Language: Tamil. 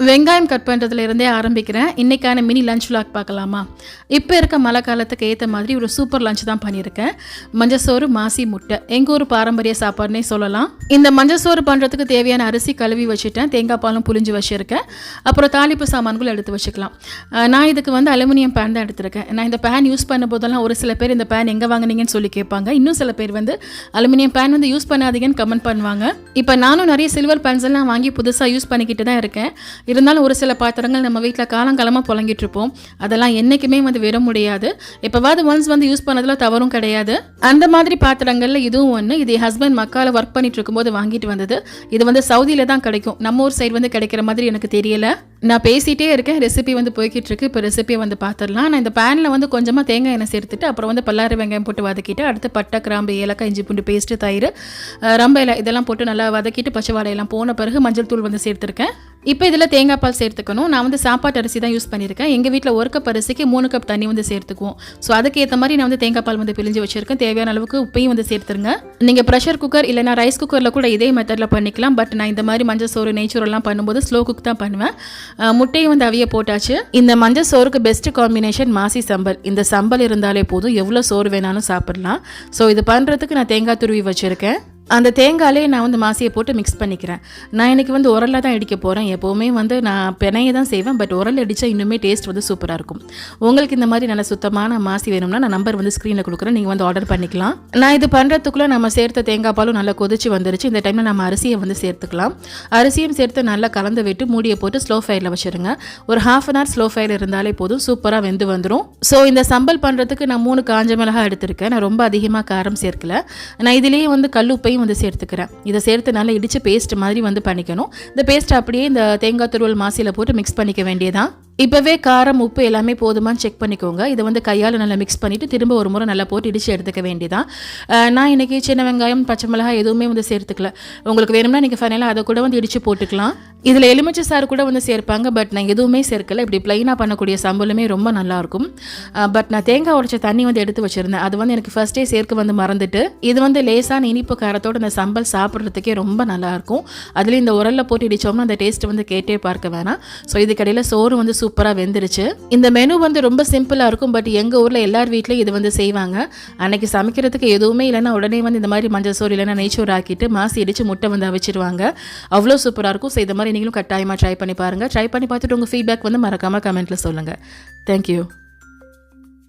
வெங்காயம் கட் பண்ணுறதுல இருந்தே ஆரம்பிக்கிறேன். இன்றைக்கான மினி லஞ்ச் விளாக் பார்க்கலாமா? இப்போ இருக்க மழை காலத்துக்கு ஏற்ற மாதிரி ஒரு சூப்பர் லஞ்ச் தான் பண்ணியிருக்கேன். மஞ்சசோறு, மாசி முட்டை, எங்கள் ஊர் பாரம்பரிய சாப்பாடுனே சொல்லலாம். இந்த மஞ்சசோறு பண்ணுறதுக்கு தேவையான அரிசி கழுவி வச்சுட்டேன், தேங்காய் பாலும் புளிஞ்சு வச்சுருக்கேன். அப்புறம் தாளிப்பு சாமான்கள் எடுத்து வச்சுக்கலாம். நான் இதுக்கு வந்து அலுமினியம் பேன் தான் எடுத்திருக்கேன். நான் இந்த பேன் யூஸ் பண்ண போதெல்லாம் ஒரு சில பேர் இந்த பேன் எங்கே வாங்கினீங்கன்னு சொல்லி கேட்பாங்க. இன்னும் சில பேர் வந்து அலுமினியம் பேன் வந்து யூஸ் பண்ணாதீங்கன்னு கமெண்ட் பண்ணுவாங்க. இப்போ நானும் நிறைய சில்வர் பேன்ஸ் எல்லாம் வாங்கி புதுசாக யூஸ் பண்ணிக்கிட்டு தான் இருக்கேன். இருந்தாலும் ஒரு சில பாத்திரங்கள் நம்ம வீட்டில் காலங்காலமாக புழங்கிட்டு இருப்போம். அதெல்லாம் என்றைக்குமே வந்து விட முடியாது. எப்போவாது ஒன்ஸ் வந்து யூஸ் பண்ணதில் தவறும் கிடையாது. அந்த மாதிரி பாத்திரங்களில் இதுவும் ஒன்று. இது என் ஹஸ்பண்ட் மக்கால ஒர்க் பண்ணிட்டு இருக்கும்போது வாங்கிட்டு வந்தது. இது வந்து சவுதியில் தான் கிடைக்கும். நம்ம ஊர் சைடு வந்து கிடைக்கிற மாதிரி எனக்கு தெரியல. நான் பேசிகிட்டே இருக்கேன், ரெசிபி வந்து போய்கிட்டு இருக்கு. இப்போ ரெசிபியை வந்து பார்த்துடலாம். நான் இந்த பேனில் வந்து கொஞ்சமாக தேங்காய் எண்ணெய் சேர்த்துட்டு அப்புறம் வந்து பல்லாரி வெங்காயம் போட்டு வதக்கிட்டு அடுத்து பட்டை, கிராம்பு, ஏலக்காய், இஞ்சி பூண்டு பேஸ்ட்டு, தயிர், ரம்ப இலை இதெல்லாம் போட்டு நல்லா வதக்கிட்டு பச்சை வாழையெல்லாம் போன பிறகு மஞ்சள் தூள் வந்து சேர்த்துருக்கேன். இப்போ இதில் தேங்காய் பால் சேர்த்துக்கணும். நான் வந்து சாப்பாட்டு அரிசி தான் யூஸ் பண்ணியிருக்கேன். எங்கள் வீட்டில் 1 கப் அரிசிக்கு 3 கப் தண்ணி வந்து சேர்த்துக்குவோம். ஸோ அதுக்கு ஏற்ற மாதிரி நான் வந்து தேங்காய் பால் வந்து பிழிஞ்சு வச்சிருக்கேன். தேவையான அளவுக்கு உப்பையும் வந்து சேர்த்துருங்க. நீங்கள் ப்ரெஷர் குக்கர் இல்லைனா ரைஸ் குக்கரில் கூட இதே மெத்தடில் பண்ணிக்கலாம். பட் நான் இந்த மாதிரி மஞ்சள் சோறு, நெய்ச்சோறுலாம் பண்ணும்போது ஸ்லோ குக் தான் பண்ணுவேன். முட்டையும் வந்து அவிய போட்டாச்சு. இந்த மஞ்சள் சோறுக்கு பெஸ்ட் காம்பினேஷன் மாசி சம்பல். இந்த சம்பல் இருந்தாலே போதும், எவ்வளோ சோறு வேணாலும் சாப்பிடலாம். ஸோ இது பண்ணுறதுக்கு நான் தேங்காய் துருவி வச்சுருக்கேன். அந்த தேங்காயிலே நான் வந்து மாசியை போட்டு மிக்ஸ் பண்ணிக்கிறேன். நான் இன்றைக்கி வந்து உரலில் தான் இடிக்க போகிறேன். எப்போவுமே வந்து நான் பெனையை தான் செய்வேன். பட் உரல் அடித்தா இன்னுமே டேஸ்ட் வந்து சூப்பராக இருக்கும். உங்களுக்கு இந்த மாதிரி நல்ல சுத்தமான மாசி வேணும்னா நான் நம்பர் வந்து ஸ்க்ரீனில் கொடுக்குறேன், நீங்கள் வந்து ஆர்டர் பண்ணிக்கலாம். நான் இது பண்ணுறதுக்குள்ளே நம்ம சேர்த்த தேங்காய் பாலும் நல்லா கொதிச்சு வந்துருச்சு. இந்த டைமில் நம்ம அரிசியை வந்து சேர்த்துக்கலாம். அரிசியும் சேர்த்து நல்லா கலந்து விட்டு மூடியை போட்டு ஸ்லோ ஃபயரில் வச்சுருங்க. ஒரு 1/2 hour ஸ்லோ ஃபயர் இருந்தாலே போதும், சூப்பராக வெந்து வந்துடும். ஸோ இந்த சம்பல் பண்ணுறதுக்கு நான் 3 காஞ்ச மிளகாய் எடுத்திருக்கேன். நான் ரொம்ப அதிகமாக காரம் சேர்க்கல. நான் இதிலேயே வந்து கல்லுப்பையும் வந்து சேர்த்துக்கிறேன். இதை சேர்த்து நல்லா இடிச்சு பேஸ்ட் மாதிரி வந்து பண்ணிக்கணும். இந்த பேஸ்ட் அப்படியே இந்த தேங்காய் துருவல் மாசியில் போட்டு மிக்ஸ் பண்ணிக்க வேண்டியதான். இப்போவே காரம், உப்பு எல்லாமே போதுமான்னு செக் பண்ணிக்கோங்க. இதை வந்து கையால் நல்லா மிக்ஸ் பண்ணிவிட்டு திரும்ப ஒரு முறை நல்லா போட்டு இடித்து எடுத்துக்க வேண்டியதான். நான் இன்றைக்கி சின்ன வெங்காயம், பச்சை மிளகாய் எதுவுமே வந்து சேர்த்துக்கல. உங்களுக்கு வேணும்னா நீங்கள் ஃபைனலாக அதை கூட வந்து இடித்து போட்டுக்கலாம். இதில் எலுமிச்சை சாறு கூட வந்து சேர்ப்பாங்க. பட் நான் எதுவுமே சேர்க்கல. இப்படி ப்ளைனாக பண்ணக்கூடிய சம்பளுமே ரொம்ப நல்லாயிருக்கும். பட் நான் தேங்காய் உடைச்ச தண்ணி வந்து எடுத்து வச்சுருந்தேன். அது வந்து எனக்கு ஃபர்ஸ்டே சேர்க்க வந்து மறந்துட்டு. இது வந்து லேசான இனிப்பு காரத்தோடு இந்த சம்பல் சாப்பிட்றதுக்கே ரொம்ப நல்லாயிருக்கும். அதுலேயும் இந்த உரலில் போட்டு இடித்தோம்னா அந்த டேஸ்ட் வந்து கேட்டே பார்க்க வேணாம். ஸோ இதுக்கடையில் சோறு வந்து சூப்பராக வெந்துருச்சு. இந்த மெனு வந்து ரொம்ப சிம்பிளாக இருக்கும். பட் எங்கள் ஊரில் எல்லார் வீட்லேயும் இது வந்து செய்வாங்க. அன்றைக்கி சமைக்கிறதுக்கு எதுவுமே இல்லைன்னா உடனே வந்து இந்த மாதிரி மஞ்சள் சோறு இல்லைன்னா நெய்ச்சோறு ஆக்கிட்டு மாசி இடித்து முட்டை வந்து அவிச்சிடுவாங்க. அவ்வளோ சூப்பராக இருக்கும். ஸோ இந்த மாதிரி நீங்களும் கட்டாயமாக ட்ரை பண்ணி பாருங்கள். ட்ரை பண்ணி பார்த்துட்டு உங்கள் ஃபீட்பேக் வந்து மறக்காமல் கமெண்ட்டில் சொல்லுங்கள். தேங்க்யூ.